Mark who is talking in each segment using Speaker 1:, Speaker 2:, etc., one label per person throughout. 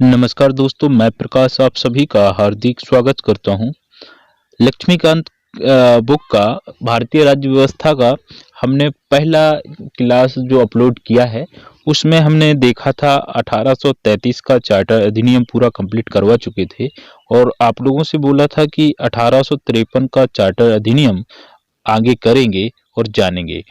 Speaker 1: नमस्कार दोस्तों, मैं प्रकाश आप सभी का हार्दिक स्वागत करता हूं। लक्ष्मीकांत बुक का भारतीय राज्य व्यवस्था का हमने पहला क्लास जो अपलोड किया है, उसमें हमने देखा था 1833 का चार्टर अधिनियम पूरा कंप्लीट करवा चुके थे और आप लोगों से बोला था कि 1853 का चार्टर अधिनियम आगे करेंगे और जानेंगे।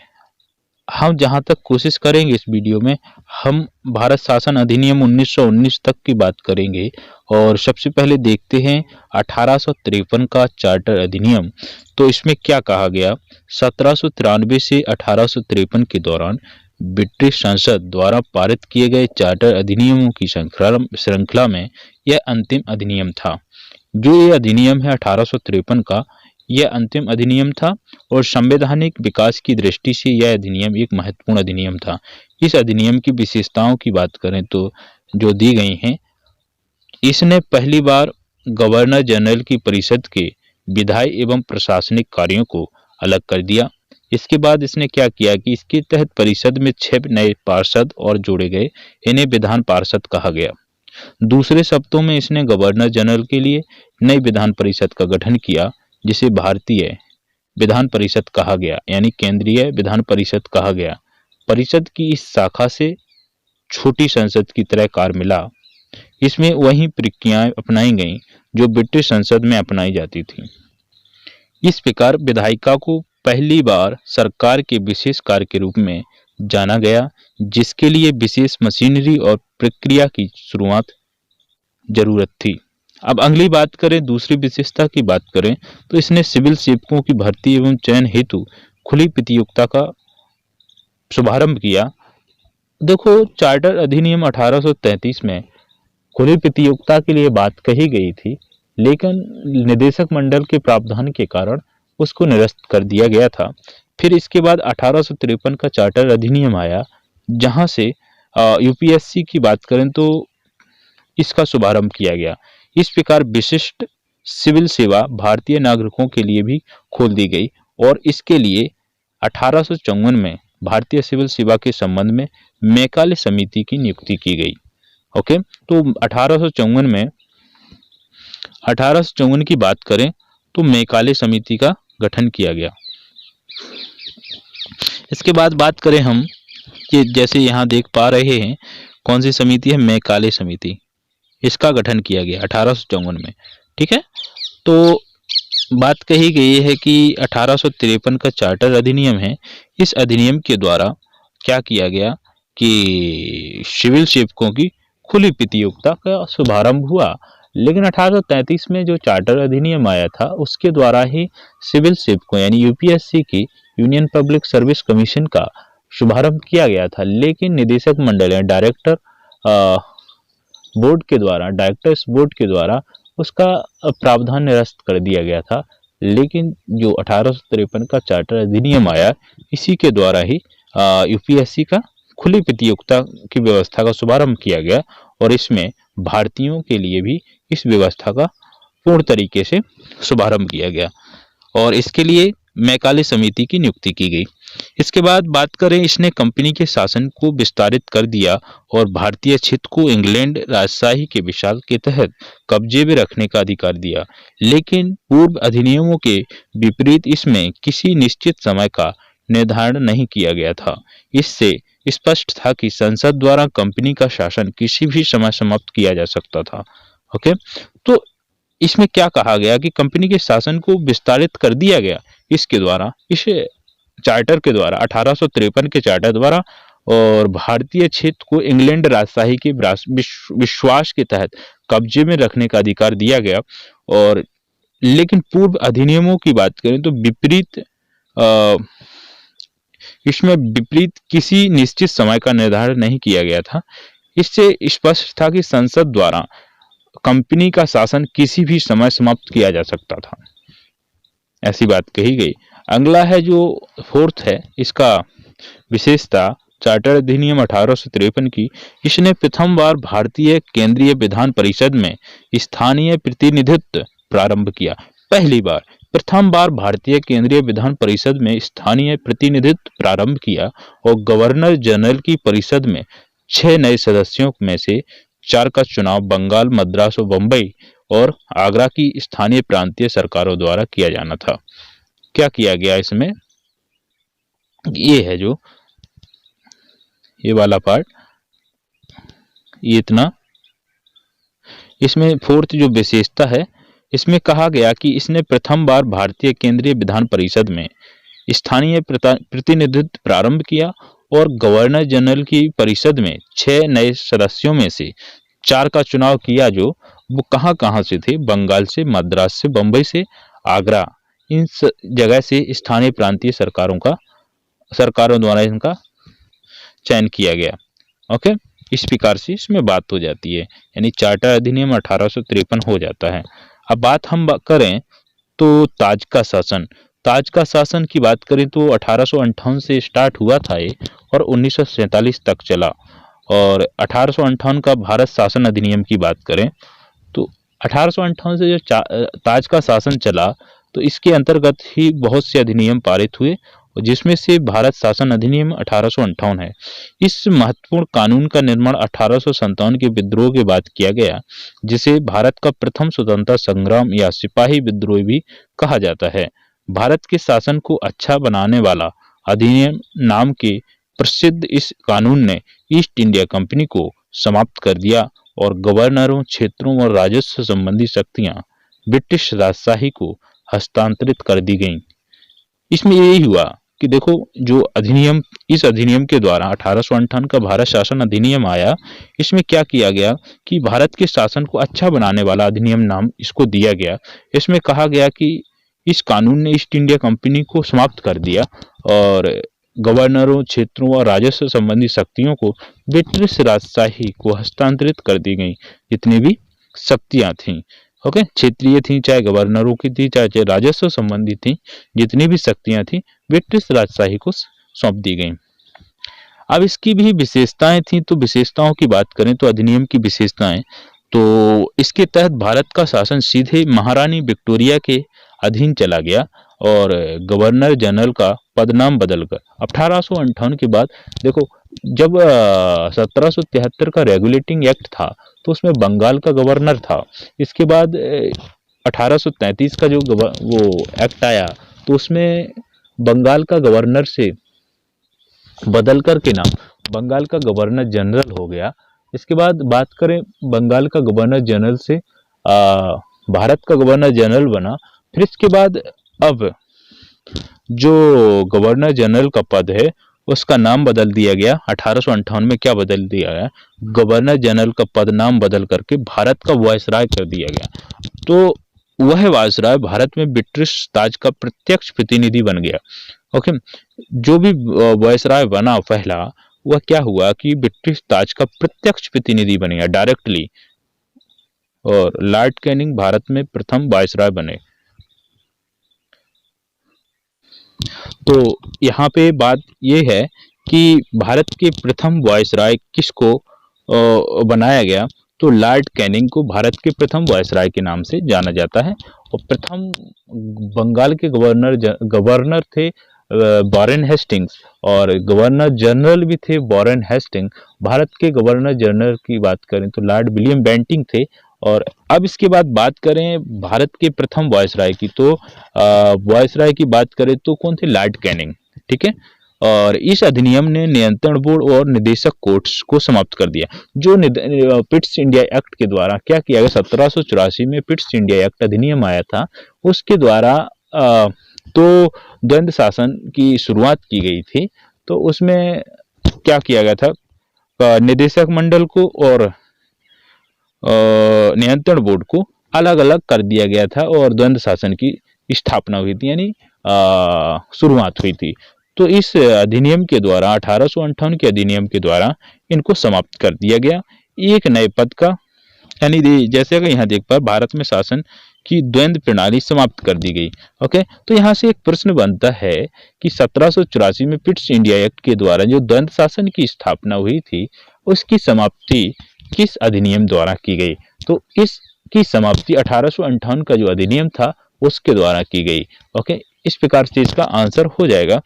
Speaker 1: हम जहाँ तक कोशिश करेंगे इस वीडियो में, हम भारत शासन अधिनियम 1919 तक की बात करेंगे। और सबसे पहले देखते हैं 1853 का चार्टर अधिनियम। तो इसमें क्या कहा गया? 1793 से 1853 के दौरान ब्रिटिश संसद द्वारा पारित किए गए चार्टर अधिनियमों की श्रृंखला में यह अंतिम अधिनियम था। जो ये अधिनियम है 1853 का, यह अंतिम अधिनियम था और संवैधानिक विकास की दृष्टि से यह अधिनियम एक महत्वपूर्ण अधिनियम था। इस अधिनियम की विशेषताओं की बात करें तो जो दी गई हैं, इसने पहली बार गवर्नर जनरल की परिषद के विधायी एवं प्रशासनिक कार्यों को अलग कर दिया। इसके बाद इसने क्या किया कि इसके तहत परिषद में 6 नए पार्षद और जोड़े गए, इन्हें विधान पार्षद कहा गया। दूसरे शब्दों में इसने गवर्नर जनरल के लिए नई विधान परिषद का गठन किया, जिसे भारतीय विधान परिषद कहा गया, यानी केंद्रीय विधान परिषद कहा गया। परिषद की इस शाखा से छोटी संसद की तरह कार्य मिला। इसमें वही प्रक्रियाएं अपनाई गईं जो ब्रिटिश संसद में अपनाई जाती थी। इस प्रकार विधायिका को पहली बार सरकार के विशेष कार्य के रूप में जाना गया, जिसके लिए विशेष मशीनरी और प्रक्रिया की शुरुआत जरूरत थी। अब अगली बात करें, दूसरी विशेषता की बात करें तो इसने सिविल सेवकों की भर्ती एवं चयन हेतु खुली प्रतियोगिता का शुभारंभ किया। देखो, चार्टर अधिनियम 1833 में खुली प्रतियोगिता के लिए बात कही गई थी, लेकिन निदेशक मंडल के प्रावधान के कारण उसको निरस्त कर दिया गया था। फिर इसके बाद 1853 का चार्टर अधिनियम आया, जहां से यूपीएससी की बात करें तो इसका शुभारंभ किया गया। इस प्रकार विशिष्ट सिविल सेवा भारतीय नागरिकों के लिए भी खोल दी गई और इसके लिए 1854 में भारतीय सिविल सेवा के संबंध में मैकाले समिति की नियुक्ति की गई। ओके, तो 1854 की बात करें तो मैकाले समिति का गठन किया गया। इसके बाद बात करें हम कि जैसे यहाँ देख पा रहे हैं, कौन सी समिति है? मैकाले समिति, इसका गठन किया गया 1854 में। ठीक है, तो बात कही गई है कि 1853 का चार्टर अधिनियम है। इस अधिनियम के द्वारा क्या किया गया कि सिविल सेवकों की खुली प्रतियोगिता का शुभारंभ हुआ। लेकिन 1833 में जो चार्टर अधिनियम आया था, उसके द्वारा ही सिविल सेवकों यानी यूपीएससी की, यूनियन पब्लिक सर्विस कमीशन का शुभारंभ किया गया था। लेकिन निदेशक मंडल या डायरेक्टर्स बोर्ड के द्वारा उसका प्रावधान निरस्त कर दिया गया था। लेकिन जो 1853 का चार्टर अधिनियम आया, इसी के द्वारा ही यूपीएससी का खुली प्रतियोगिता की व्यवस्था का शुभारंभ किया गया और इसमें भारतीयों के लिए भी इस व्यवस्था का पूर्ण तरीके से शुभारंभ किया गया और इसके लिए मैकाले समिति की नियुक्ति की गई। इसके बाद बात करें, इसने कंपनी के शासन को विस्तारित कर दिया और भारतीय क्षेत्र को इंग्लैंड राजशाही के विशाल के तहत कब्जे में रखने का अधिकार दिया। लेकिन पूर्व अधिनियमों के विपरीत इसमें किसी निश्चित समय का निर्धारण नहीं किया गया था। इससे स्पष्ट था कि संसद द्वारा कंपनी का शासन किसी भी समय समाप्त किया जा सकता था। ओके, तो इसमें क्या कहा गया कि कंपनी के शासन को विस्तारित कर दिया गया इसके द्वारा, इस चार्टर के द्वारा, 1853 के चार्टर द्वारा, और भारतीय क्षेत्र को इंग्लैंड राजशाही के विश्वास के तहत कब्जे में रखने का अधिकार दिया गया। और लेकिन पूर्व अधिनियमों की बात करें तो इसमें विपरीत किसी निश्चित समय का निर्धारण नहीं किया गया था। इससे स्पष्ट था कि संसद द्वारा कंपनी का शासन किसी भी समय समाप्त किया जा सकता था, ऐसी बात कही गई। अगला है जो फोर्थ है, इसका विशेषता चार्टर अधिनियम 1853 की, इसने प्रथम बार भारतीय केंद्रीय विधान परिषद में स्थानीय प्रतिनिधित्व प्रारंभ किया। पहली बार, प्रथम बार भारतीय केंद्रीय विधान परिषद में स्थानीय प्रतिनिधित्व प्रारंभ किया और गवर्नर जनरल की परिषद में 6 नए सदस्यों में से 4 का चुनाव बंगाल, मद्रास और बम्बई और आगरा की स्थानीय प्रांतीय सरकारों द्वारा किया जाना था। क्या किया गया इसमें, ये है जो ये वाला पार्ट, ये इतना। इसमें फोर्थ जो विशेषता है, इसमें कहा गया कि इसने प्रथम बार भारतीय केंद्रीय विधान परिषद में स्थानीय प्रतिनिधित्व प्रारंभ किया और गवर्नर जनरल की परिषद में 6 नए सदस्यों में से 4 का चुनाव किया, जो वो कहाँ कहाँ से थे, बंगाल से, मद्रास से, बम्बई से, आगरा, इन जगह से स्थानीय प्रांतीय सरकारों द्वारा इनका चयन किया गया। ओके, इस प्रकार से इसमें बात हो जाती है, यानी चार्टर अधिनियम 1853 हो जाता है। अब बात हम करें तो ताज का शासन की बात करें तो 1858 से स्टार्ट हुआ था ये और 1947 तक चला। और 1858 का भारत शासन अधिनियम की बात करें तो 1858 से जो ताज का शासन चला, तो इसके अंतर्गत ही बहुत से अधिनियम पारित हुए, जिसमें से भारत शासन अधिनियम 1858 है। इस महत्वपूर्ण कानून का निर्माण 1857 के विद्रोह के बाद किया गया, जिसे भारत का प्रथम स्वतंत्रता संग्राम या सिपाही विद्रोह भी कहा जाता है। भारत के शासन को अच्छा बनाने वाला अधिनियम नाम के प्रसिद्ध इस कानून ने ईस्ट इंडिया कंपनी को समाप्त कर दिया और गवर्नरों, क्षेत्रों और राजस्व संबंधी शक्तियां ब्रिटिश राजशाही को हस्तांतरित कर दी गईं। इसमें यही हुआ कि देखो, जो अधिनियम, इस अधिनियम के द्वारा 1858 का भारत शासन अधिनियम आया, इसमें क्या किया गया कि भारत के शासन को अच्छा बनाने वाला अधिनियम नाम इसको दिया गया। इसमें कहा गया कि इस कानून ने ईस्ट इंडिया कंपनी को समाप्त कर दिया और गवर्नरों, क्षेत्रों और राजस्व संबंधी शक्तियों को ब्रिटिश राजशाही को हस्तांतरित कर दी गई, जितनी भी शक्तियां थीं। ओके, क्षेत्रीय थी, चाहे गवर्नरों की थी, चाहे राजस्व संबंधी थी, जितनी भी शक्तियां थी ब्रिटिश राजशाही को सौंप दी गई। अब इसकी भी विशेषताएं थी, तो विशेषताओं की बात करें तो अधिनियम की विशेषताएं, तो इसके तहत भारत का शासन सीधे महारानी विक्टोरिया के अधीन चला गया और गवर्नर जनरल का पदनाम बदलकर 1858 के बाद, देखो जब 1773 का रेगुलेटिंग एक्ट था तो उसमें बंगाल का गवर्नर था। इसके बाद 1833 का जो वो एक्ट आया तो उसमें बंगाल का गवर्नर से बदल कर के नाम बंगाल का गवर्नर जनरल हो गया। इसके बाद बात करें बंगाल का गवर्नर जनरल से भारत का गवर्नर जनरल बना। फिर इसके बाद अब जो गवर्नर जनरल का पद है उसका नाम बदल दिया गया। 1858 में क्या बदल दिया गया, गवर्नर जनरल का पद नाम बदल करके भारत का वायसराय कर दिया गया। तो वह वायसराय भारत में ब्रिटिश ताज का प्रत्यक्ष प्रतिनिधि बन गया। ओके, जो भी वायसराय बना पहला, वह क्या हुआ कि ब्रिटिश ताज का प्रत्यक्ष प्रतिनिधि बन गया डायरेक्टली, और लॉर्ड कैनिंग भारत में प्रथम वायसराय बने। तो यहाँ पे बात ये है कि भारत के प्रथम वायसराय किसको बनाया गया, तो लॉर्ड कैनिंग को भारत के प्रथम वायसराय के नाम से जाना जाता है। और प्रथम बंगाल के गवर्नर थे वॉरेन हेस्टिंग्स, और गवर्नर जनरल भी थे वॉरेन हेस्टिंग। भारत के गवर्नर जनरल की बात करें तो लॉर्ड विलियम बेंटिंग थे। और अब इसके बाद बात करें भारत के प्रथम वायसराय की, तो वायसराय की बात करें तो कौन थे, लॉर्ड कैनिंग। ठीक है, और इस अधिनियम ने नियंत्रण बोर्ड और निदेशक कोर्ट्स को समाप्त कर दिया। जो पिट्स इंडिया एक्ट के द्वारा क्या किया गया, 1784 में पिट्स इंडिया एक्ट अधिनियम आया था, उसके द्वारा तो द्वंद्व शासन की शुरुआत की गई थी। तो उसमें क्या किया गया था, निदेशक मंडल को और नियंत्रण बोर्ड को अलग अलग कर दिया गया था और द्वंद्व शासन की स्थापना हुई थी, यानी शुरुआत हुई थी। तो इस अधिनियम के द्वारा 1858 के अधिनियम के द्वारा इनको समाप्त कर दिया गया। एक नए पद का, यानी जैसे कि यहाँ देख पा भारत में शासन की द्वंद्व प्रणाली समाप्त कर दी गई। ओके, तो यहाँ से एक प्रश्न बनता है कि 1784 में पिट्स इंडिया एक्ट के द्वारा जो द्वंद्व शासन की स्थापना हुई थी, उसकी समाप्ति किस अधिनियम द्वारा की गई, तो इसकी समाप्ति 1858 का जो अधिनियम था उसके द्वारा की गई। ओके, इस प्रकार से इसका आंसर हो जाएगा।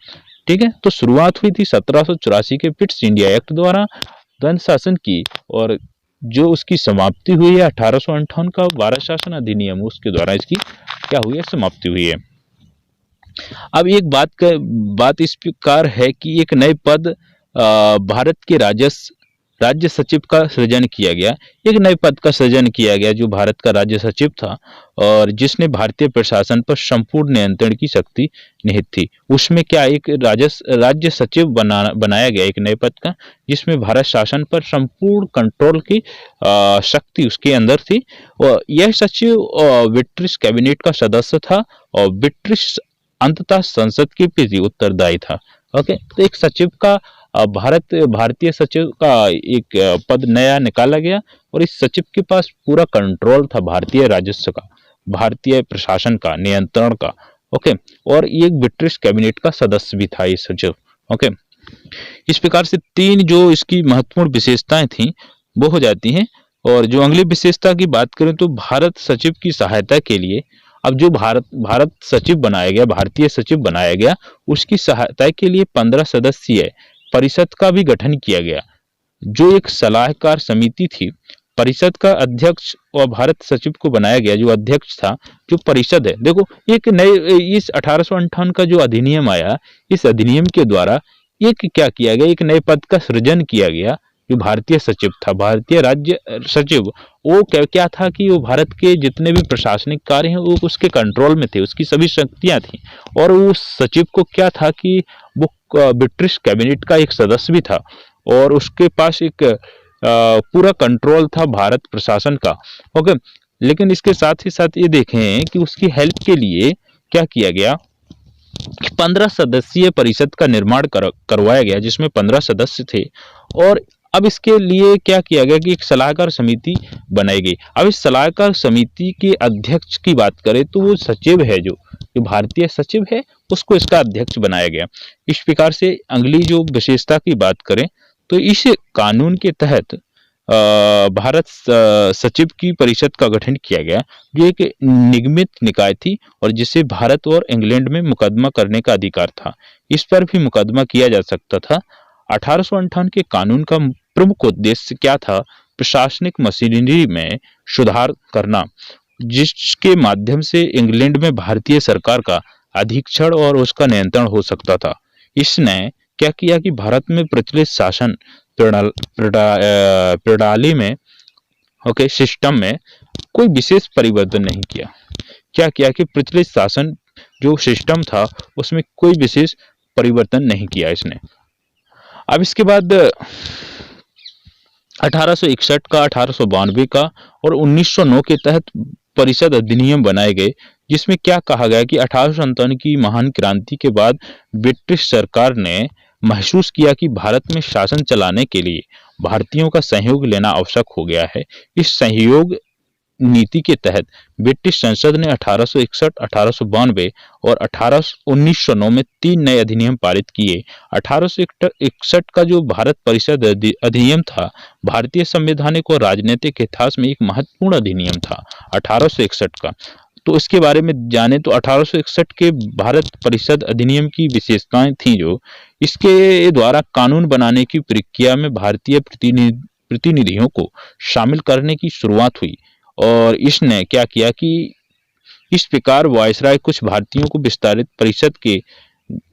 Speaker 1: ठीक है, तो शुरुआत हुई थी 1784 के पिट्स इंडिया एक्ट द्वारा द्वंद्व शासन की, और जो उसकी समाप्ति हुई है 1858 का भारत शासन अधिनियम, उसके द्वारा इसकी क्या हुई है, समाप्ति हुई है। अब एक बात इस प्रकार है कि एक नए पद भारत के राज्य सचिव का सृजन किया गया। एक नए पद का सृजन किया गया जो भारत का राज्य सचिव था और जिसने भारतीय प्रशासन पर संपूर्ण नियंत्रण की शक्ति निहित थी। उसमें क्या एक राज्य सचिव बनाया गया एक नए पद का, जिसमें भारत शासन पर संपूर्ण कंट्रोल की शक्ति उसके अंदर थी। और यह सचिव ब्रिटिश कैबिनेट का सदस्य था और ब्रिटिश अंततः संसद के प्रति उत्तरदायी था। ओके, तो एक सचिव का भारतीय सचिव का एक पद नया निकाला गया और इस सचिव के पास पूरा कंट्रोल था भारतीय राजस्व का, भारतीय प्रशासन का, नियंत्रण का। ओके, और ये एक ब्रिटिश कैबिनेट का सदस्य भी था ये सचिव। ओके, इस प्रकार से तीन जो इसकी महत्वपूर्ण विशेषताएं थी वो हो जाती हैं। और जो अगली विशेषता की बात करें तो भारत सचिव की सहायता के लिए, अब जो भारत सचिव बनाया गया, भारतीय सचिव बनाया गया, उसकी सहायता के लिए 15 सदस्यीय परिषद का भी गठन किया गया, जो एक सलाहकार समिति थी। परिषद का अध्यक्ष और भारत सचिव को बनाया गया जो अध्यक्ष था, जो परिषद है। देखो, एक नए इस 1858 का जो अधिनियम आया, इस अधिनियम के द्वारा एक क्या किया गया, एक नए पद का सृजन किया गया जो भारतीय सचिव था, भारतीय राज्य सचिव। वो क्या था कि वो भारत के जितने भी प्रशासनिक कार्य हैं वो उसके कंट्रोल में थे, उसकी सभी शक्तियां थी। और उस सचिव को क्या था कि वो ब्रिटिश कैबिनेट का एक सदस्य भी था और उसके पास एक पूरा कंट्रोल था भारत प्रशासन का। ओके, लेकिन इसके साथ ही साथ ये देखें कि उसकी हेल्प के लिए क्या किया गया, 15 सदस्यीय परिषद का निर्माण करवाया गया जिसमें 15 सदस्य थे। और अब इसके लिए क्या किया गया कि एक सलाहकार समिति बनाई गई। अब इस सलाहकार समिति के अध्यक्ष की बात करें तो वो सचिव है, जो भारतीय सचिव है उसको इसका अध्यक्ष बनाया गया। इस प्रकार से अगली जो विशेषता की बात करें तो इस कानून के तहत भारत सचिव की परिषद का गठन किया गया, जो एक निगमित निकाय थी और जिसे भारत और इंग्लैंड में मुकदमा करने का अधिकार था। इस पर भी मुकदमा किया जा सकता था। 1858 के कानून का प्रमुख उद्देश्य क्या था, प्रशासनिक मशीनरी में सुधार करना, जिसके माध्यम से इंग्लैंड में भारतीय सरकार का अधीक्षण और उसका नियंत्रण हो सकता था। इसने क्या किया कि भारत में प्रचलित शासन प्रणाली में, ओके, सिस्टम में कोई विशेष परिवर्तन नहीं किया। क्या किया कि प्रचलित शासन जो सिस्टम था उसमें कोई विशेष परिवर्तन नहीं किया इसने। अब इसके बाद 1861 का, 1892 का और 1909 के तहत परिषद अधिनियम बनाए गए, जिसमें क्या कहा गया कि 1857 की महान क्रांति के बाद ब्रिटिश सरकार ने महसूस किया कि भारत में शासन चलाने के लिए भारतीयों का सहयोग लेना आवश्यक हो गया है। इस सहयोग नीति के तहत ब्रिटिश संसद ने 1861, 1892 और 1909 में 3 नए अधिनियम पारित किए। 1861 का जो भारत परिषद अधिनियम था, भारतीय संवैधानिक और राजनीतिक इतिहास में एक महत्वपूर्ण अधिनियम था 1861 का। तो इसके बारे में जाने तो 1861 के भारत परिषद अधिनियम की विशेषताएं थी, जो इसके द्वारा कानून बनाने की प्रक्रिया में भारतीय प्रतिनिधियों को शामिल करने की शुरुआत हुई। और इसने क्या किया कि इस प्रकार वायसराय कुछ भारतीयों को विस्तारित परिषद के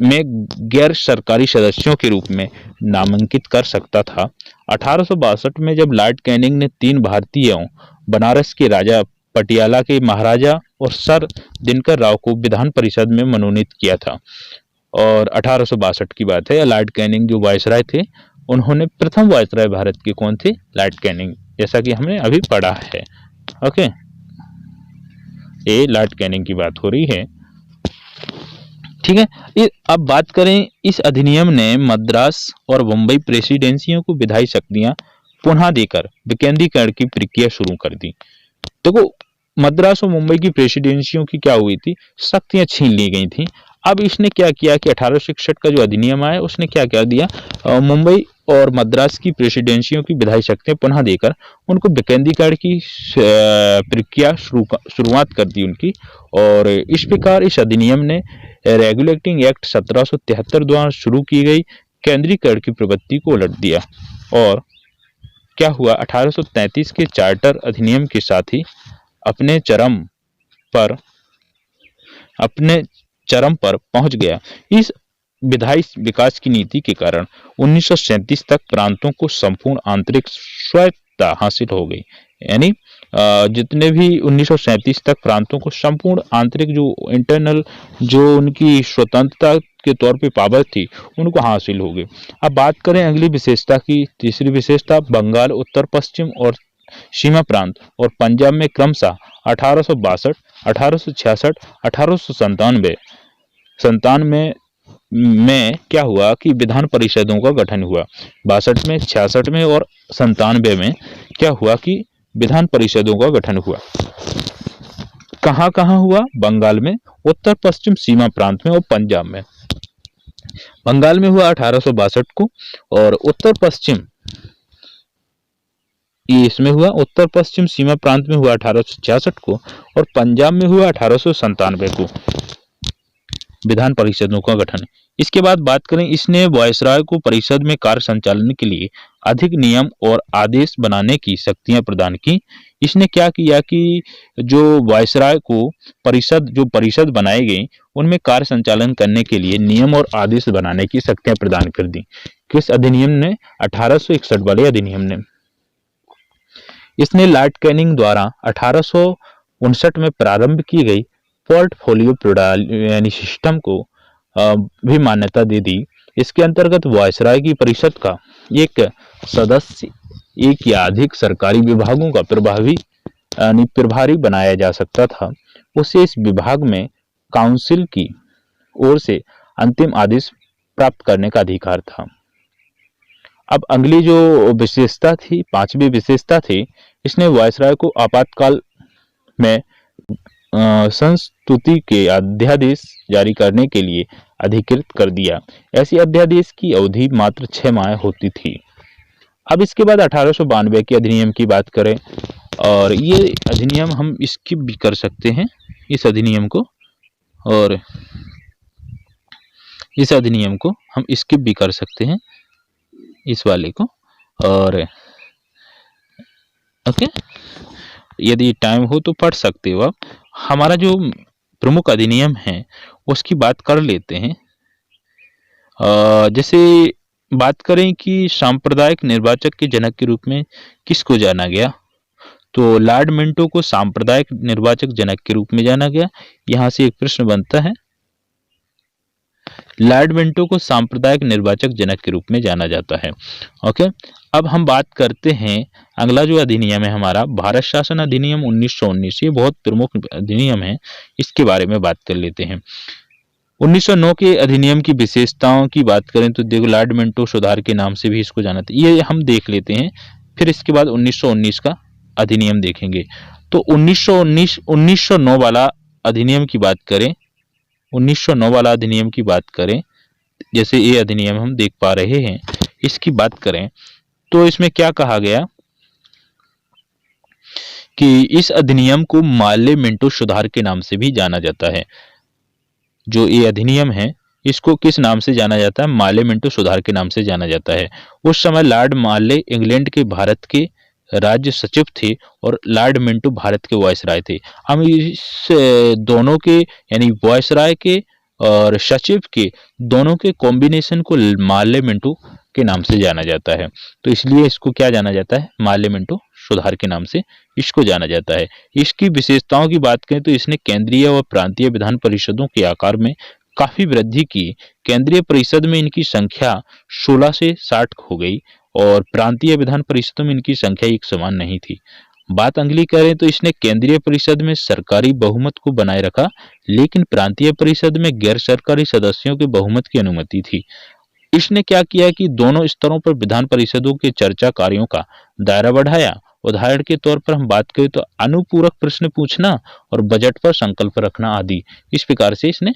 Speaker 1: में गैर सरकारी सदस्यों के रूप में नामांकित कर सकता था। 1862 में जब लॉर्ड कैनिंग ने 3 भारतीयों, बनारस के राजा, पटियाला के महाराजा और सर दिनकर राव को विधान परिषद में मनोनीत किया था। और 1862 की बात है, लॉर्ड कैनिंग जो वायसराय थे, उन्होंने प्रथम वायसराय भारत के कौन थे, लॉर्ड कैनिंग, जैसा कि हमने अभी पढ़ा है। ओके, ये लॉर्ड कैनिंग की बात हो रही है, ठीक है। अब बात करें, इस अधिनियम ने मद्रास और मुंबई प्रेसिडेंसियों को विधायी शक्तियां पुनः देकर विकेंद्रीकरण की प्रक्रिया शुरू कर दी। देखो, मद्रास और मुंबई की प्रेसिडेंसियों की क्या हुई थी, शक्तियां छीन ली गई थी। अब इसने क्या किया कि 1861 का जो अधिनियम आया उसने क्या क्या दिया, मुंबई और मद्रास की प्रेसिडेंसियों की विधायी शक्तियां पुनः देकर उनको विकेंद्रीकरण की प्रक्रिया शुरुआत कर दी उनकी। और इस प्रकार इस अधिनियम ने रेगुलेटिंग एक्ट 1773 द्वारा शुरू की गई केंद्रीकरण की प्रवृत्ति को उलट दिया और क्या हुआ, 1833 के चार्टर अधिनियम के साथ ही अपने चरम पर अपने चरम पर पहुंच गया। इस विधायी विकास की नीति के कारण 1937 तक प्रांतों को संपूर्ण आंतरिक स्वायत्तता हासिल हो गई। यानी जितने भी 1937 तक प्रांतों को संपूर्ण आंतरिक जो इंटरनल जो उनकी स्वतंत्रता के तौर पे पावर थी उनको हासिल हो गई। अब बात करें अगली विशेषता की, तीसरी विशेषता, बंगाल, उत्तर पश्चिम और सीमा प्रांत और पंजाब में क्रमशः 1862, 1866, 1897 संतानवे में क्या हुआ कि विधान परिषदों का गठन हुआ। 62 में, 66 में और 97 में क्या हुआ कि विधान परिषदों का गठन हुआ। कहाँ कहाँ हुआ? बंगाल में, उत्तर पश्चिम सीमा प्रांत में और पंजाब में। बंगाल में हुआ 1862 को और उत्तर पश्चिम इसमें हुआ, उत्तर पश्चिम सीमा प्रांत में हुआ 1866 को और पंजाब में हुआ 1897 को विधान परिषदों का गठन। इसके बाद बात करें, इसने वायसराय को परिषद में कार्य संचालन के लिए अधिक नियम और आदेश बनाने की शक्तियां प्रदान की। इसने क्या किया कि जो वायसराय को परिषद बनाई गई उनमें कार्य संचालन करने के लिए नियम और आदेश बनाने की शक्तियां प्रदान कर दी। किस अधिनियम ने? 1861 वाले अधिनियम ने। इसने लॉर्ड कैनिंग द्वारा 1859 में प्रारंभ की गई पोर्टफोलियो प्रणाली यानी सिस्टम को भी मान्यता दे दी। इसके अंतर्गत वायसराय की परिषद का एक सदस्य एक या अधिक सरकारी विभागों का प्रभारी बनाया जा सकता था। उसे इस विभाग में काउंसिल की ओर से अंतिम आदेश प्राप्त करने का अधिकार था। अब अगली जो विशेषता थी, पांचवी विशेषता थी, इसने वायसराय को आपातकाल में संस्तुति के अध्यादेश जारी करने के लिए अधिकृत कर दिया। ऐसी अध्यादेश की अवधि मात्र 6 माह होती थी। अब इसके बाद 1892 के अधिनियम की बात करें, और ये अधिनियम हम स्किप भी कर सकते हैं इस अधिनियम को, और इस अधिनियम को हम स्किप भी कर सकते हैं इस वाले को, और ओके, यदि टाइम हो तो पढ़ सकते हो आप। हमारा जो प्रमुख अधिनियम है उसकी बात कर लेते हैं। जैसे बात करें कि सांप्रदायिक निर्वाचक के जनक के रूप में किसको जाना गया, तो लॉर्ड मिंटो को सांप्रदायिक निर्वाचक जनक के रूप में जाना गया। यहां से एक प्रश्न बनता है, लॉर्ड मिंटो को सांप्रदायिक निर्वाचक जनक के रूप में जाना जाता है। ओके, अब हम बात करते हैं अगला जो अधिनियम है हमारा, भारत शासन अधिनियम 1919। ये बहुत प्रमुख अधिनियम है, इसके बारे में बात कर लेते हैं। 1909 के अधिनियम की विशेषताओं की बात करें तो देखो, लॉर्ड मिंटो सुधार के नाम से भी इसको जाना था, ये हम देख लेते हैं। फिर इसके बाद 1919 का अधिनियम देखेंगे। तो 1909 वाला अधिनियम की बात करें, 1909 वाला अधिनियम की बात करें, जैसे ये अधिनियम हम देख पा रहे हैं, इसकी बात करें तो इसमें क्या कहा गया कि इस अधिनियम को माले मिंटो सुधार के नाम से भी जाना जाता है। जो ये अधिनियम है इसको किस नाम से जाना जाता है? माले मिंटो सुधार के नाम से जाना जाता है। उस समय लॉर्ड माले इंग्लैंड के भारत के राज्य सचिव थे और लॉर्ड मिंटो भारत के वायसराय थे। हम इस दोनों के यानी वायसराय के और सचिव के दोनों के कॉम्बिनेशन को माले मिंटो के नाम से जाना जाता है। तो इसलिए इसको क्या जाना जाता है? माले मिंटो सुधार के नाम से इसको जाना जाता है। इसकी विशेषताओं की बात करें तो इसने केंद्रीय व प्रांतीय विधान परिषदों के आकार में काफी वृद्धि की। केंद्रीय परिषद में इनकी संख्या 16 से 60 हो गई और प्रांतीय विधान परिषदों में इनकी संख्या एक समान नहीं थी। बात अगली करें तो इसने केंद्रीय परिषद में सरकारी बहुमत को बनाए रखा, लेकिन प्रांतीय परिषद में गैर सरकारी सदस्यों के बहुमत की अनुमति थी। इसने क्या किया कि दोनों स्तरों पर विधान परिषदों के चर्चा कार्यों का दायरा बढ़ाया। उदाहरण के तौर पर हम बात करें तो अनुपूरक प्रश्न पूछना और बजट पर संकल्प रखना आदि, इस प्रकार से इसने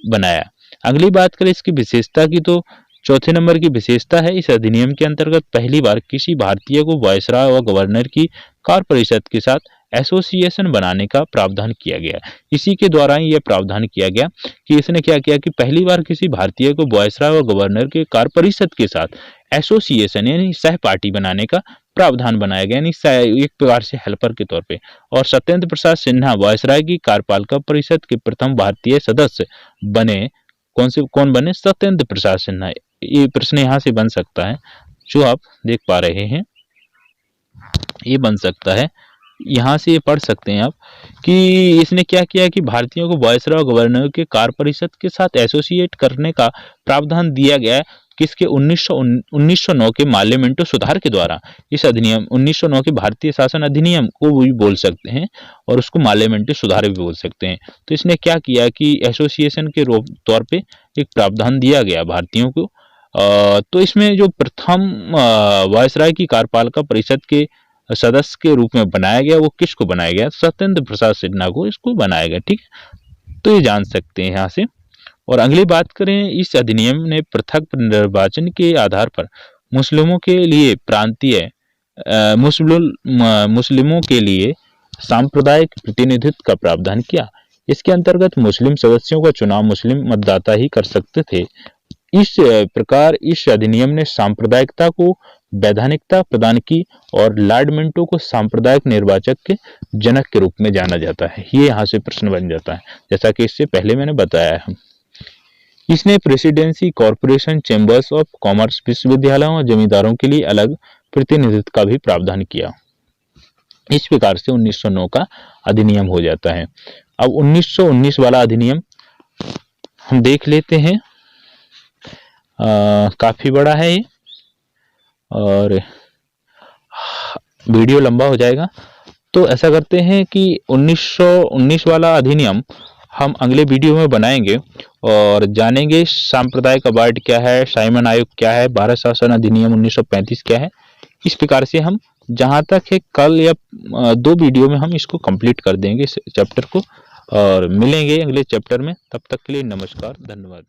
Speaker 1: बनाया। अगली बात करें इसकी विशेषता की, तो चौथे नंबर की विशेषता है, इस अधिनियम के अंतर्गत पहली बार किसी भारतीय को वायसराय व गवर्नर की कार्य परिषद के साथ एसोसिएशन बनाने का प्रावधान किया गया। इसी के द्वारा यह प्रावधान किया गया कि इसने क्या किया कि पहली बार किसी भारतीय को वायसराय व गवर्नर के कार्य परिषद के साथ एसोसिएशन यानी सहपाठी बनाने का प्रावधान बनाया गया, यानी एक प्रकार से हेल्पर के तौर पे। और सत्येंद्र प्रसाद सिन्हा वायसराय की कार्यपालिका परिषद के प्रथम भारतीय सदस्य बने। कौन बने? सत्येंद्र प्रसाद सिन्हा। ये प्रश्न यहाँ से बन सकता है, जो आप देख पा रहे हैं, ये बन सकता है। यहाँ से ये पढ़ सकते हैं आप कि इसने क्या किया कि भारतीयों को वायसराय और गवर्नर के कार्य परिषद के साथ एसोसिएट करने का प्रावधान दिया गया है। किसके? 1909 के मार्लियामेंटो सुधार के द्वारा। इस अधिनियम 1909 के भारतीय शासन अधिनियम को भी बोल सकते हैं और उसको मार्लियामेंटो सुधार भी बोल सकते हैं। तो इसने क्या किया कि एसोसिएशन के तौर पे एक प्रावधान दिया गया भारतीयों को। तो इसमें जो प्रथम वायसराय की कार्यपालिका परिषद के सदस्य के रूप में बनाया गया, वो किसको बनाया गया? सत्येंद्र प्रसाद सिन्हा को इसको बनाया गया। ठीक है, तो ये जान सकते हैं यहाँ से। और अगली बात करें, इस अधिनियम ने पृथक निर्वाचन के आधार पर मुस्लिमों के लिए प्रांतीय मुस्लिमों के लिए सांप्रदायिक प्रतिनिधित्व का प्रावधान किया। इसके अंतर्गत मुस्लिम सदस्यों का चुनाव मुस्लिम मतदाता ही कर सकते थे। इस प्रकार इस अधिनियम ने सांप्रदायिकता को वैधानिकता प्रदान की और लॉर्ड मिंटो को सांप्रदायिक निर्वाचक के जनक के रूप में जाना जाता है। ये यहाँ से प्रश्न बन जाता है, जैसा कि इससे पहले मैंने बताया है। इसने presidency, corporation, chambers of commerce, विश्वविद्यालयों और जमींदारों के लिए अलग प्रतिनिधित्व का भी प्रावधान किया। इस प्रकार से 1909 का अधिनियम हो जाता है। अब 1919 वाला अधिनियम हम देख लेते हैं। काफी बड़ा है ये और वीडियो लंबा हो जाएगा, तो ऐसा करते हैं कि 1919 वाला अधिनियम हम अगले वीडियो में बनाएंगे और जानेंगे सांप्रदायिक अवार्ड क्या है, साइमन आयोग क्या है, भारत शासन अधिनियम 1935 क्या है। इस प्रकार से हम जहां तक है कल या 2 वीडियो में हम इसको कंप्लीट कर देंगे इस चैप्टर को और मिलेंगे अगले चैप्टर में। तब तक के लिए नमस्कार, धन्यवाद।